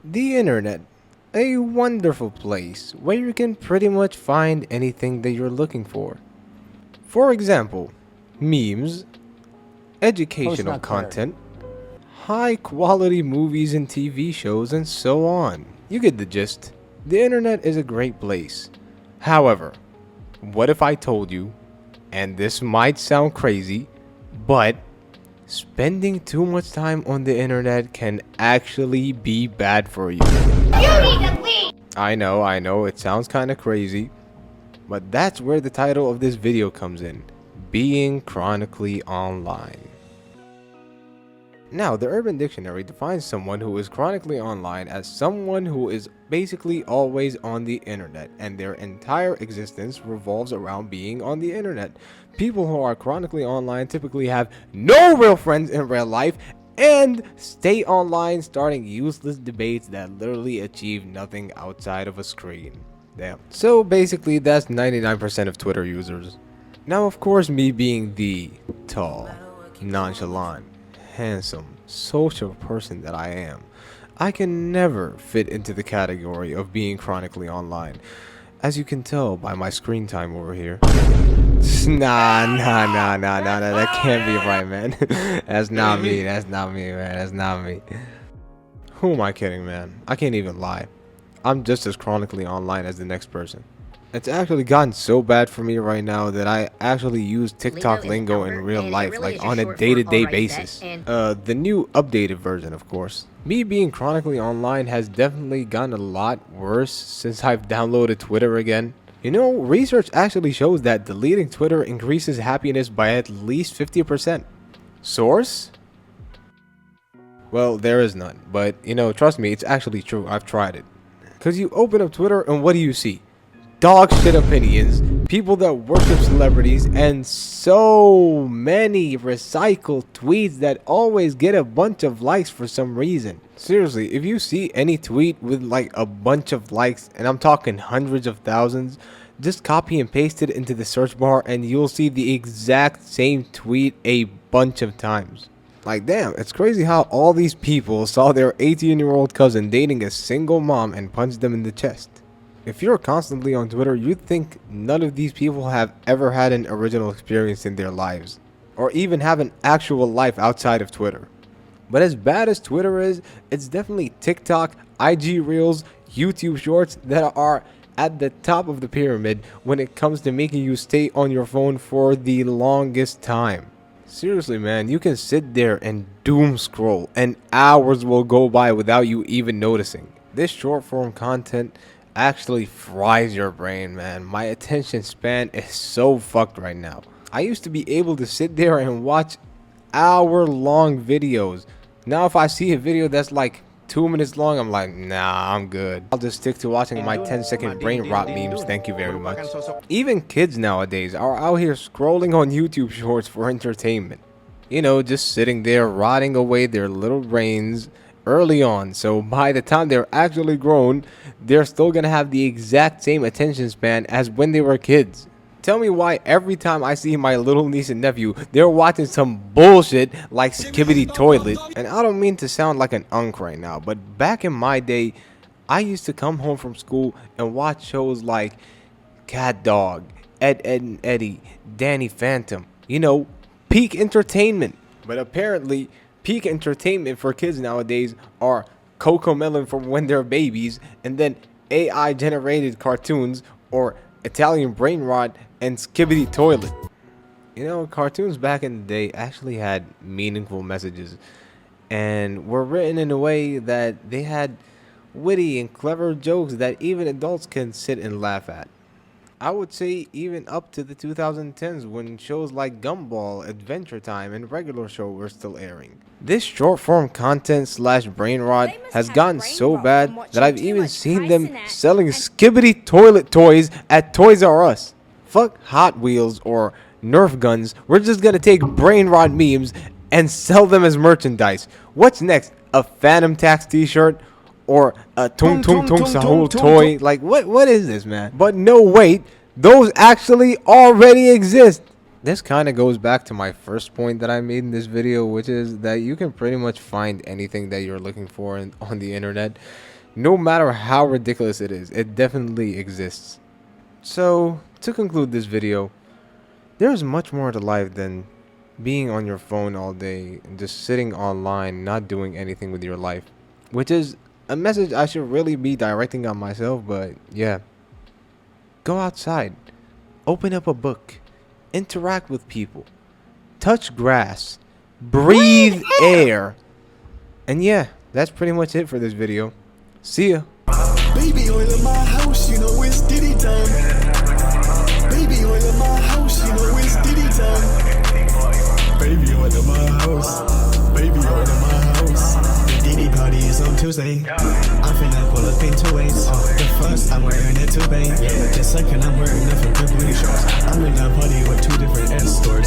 The internet, a wonderful place where you can pretty much find anything that you're looking for. For example, memes, educational content, high quality movies and TV shows, and so on. You get the gist. The internet is a great place. However, what if I told you, and this might sound crazy, but spending too much time on the internet can actually be bad for you. I know, it sounds kinda crazy, but that's where the title of this video comes in. Being chronically online. Now, the Urban Dictionary defines someone who is chronically online as someone who is basically always on the internet, and their entire existence revolves around being on the internet. People who are chronically online typically have no real friends in real life and stay online starting useless debates that literally achieve nothing outside of a screen. Damn. So basically, that's 99% of Twitter users. Now, of course, me being the tall, nonchalant, handsome, social person that I am, I can never fit into the category of being chronically online. As you can tell by my screen time over here. Nah, that can't be right, man. That's not me, man, that's not me. Who am I kidding, man? I can't even lie. I'm just as chronically online as the next person. It's actually gotten so bad for me right now that I actually use TikTok lingo in real life, like on a day-to-day basis. The new updated version, of course. Me being chronically online has definitely gotten a lot worse since I've downloaded Twitter again. You know, research actually shows that deleting Twitter increases happiness by at least 50%. Source? Well, there is none, but you know, trust me, it's actually true. I've tried it. Cause you open up Twitter and what do you see? Dog shit opinions, people that worship celebrities, and so many recycled tweets that always get a bunch of likes for some reason. Seriously, if you see any tweet with like a bunch of likes, and I'm talking hundreds of thousands, just copy and paste it into the search bar and you'll see the exact same tweet a bunch of times. Like damn, it's crazy how all these people saw their 18-year-old cousin dating a single mom and punched them in the chest. If you're constantly on Twitter, you'd think none of these people have ever had an original experience in their lives, or even have an actual life outside of Twitter. But as bad as Twitter is, it's definitely TikTok, IG Reels, YouTube Shorts that are at the top of the pyramid when it comes to making you stay on your phone for the longest time. Seriously, man, you can sit there and doom scroll and hours will go by without you even noticing. This short form content actually fries your brain, man. My attention span is so fucked right now. I used to be able to sit there and watch hour-long videos. Now if I see a video that's like 2 minutes long, I'm like, nah, I'm good. I'll just stick to watching my 10-second brain rot memes, thank you very much. Even kids nowadays are out here scrolling on YouTube Shorts for entertainment. You know, just sitting there rotting away their little brains early on, so by the time they're actually grown, they're still gonna have the exact same attention span as when they were kids. Tell me why every time I see my little niece and nephew, they're watching some bullshit like Skibbity Toilet. And I don't mean to sound like an unk right now, but back in my day, I used to come home from school and watch shows like Cat Dog, Ed, Ed and Eddie, Danny Phantom, you know, peak entertainment. But apparently, peak entertainment for kids nowadays are Cocomelon from when they're babies, and then AI generated cartoons or Italian brain rot and Skibbity Toilet. You know, cartoons back in the day actually had meaningful messages and were written in a way that they had witty and clever jokes that even adults can sit and laugh at. I would say even up to the 2010s when shows like Gumball, Adventure Time, and Regular Show were still airing. This short form content slash brain rot has gotten so bad that I've even seen them selling Skibbity Toilet toys at Toys R Us. Fuck Hot Wheels or Nerf guns, we're just gonna take brain rot memes and sell them as merchandise. What's next? A Phantom Tax t-shirt? Or a Tung Tung Tung Sahul toy? Like what is this, man? But no, wait, those actually already exist. This kind of goes back to my first point that I made in this video, which is that you can pretty much find anything that you're looking for on the internet. No matter how ridiculous it is, it definitely exists. So, to conclude this video, there's much more to life than being on your phone all day and just sitting online, not doing anything with your life. Which is a message I should really be directing on myself, but yeah. Go outside, open up a book, interact with people, touch grass, breathe air. And yeah, that's pretty much it for this video. See ya. Baby oil in my house, you know it's Diddy time. Baby oil in my house, you know it's Diddy time. Baby oil in my house, baby oil in my house. The Diddy party is on Tuesday. I'm finna pull up in 2 ways. The first I'm wearing a 2-bay. The second I'm wearing a from the blue shorts. I'm in a party with 2 different escorts.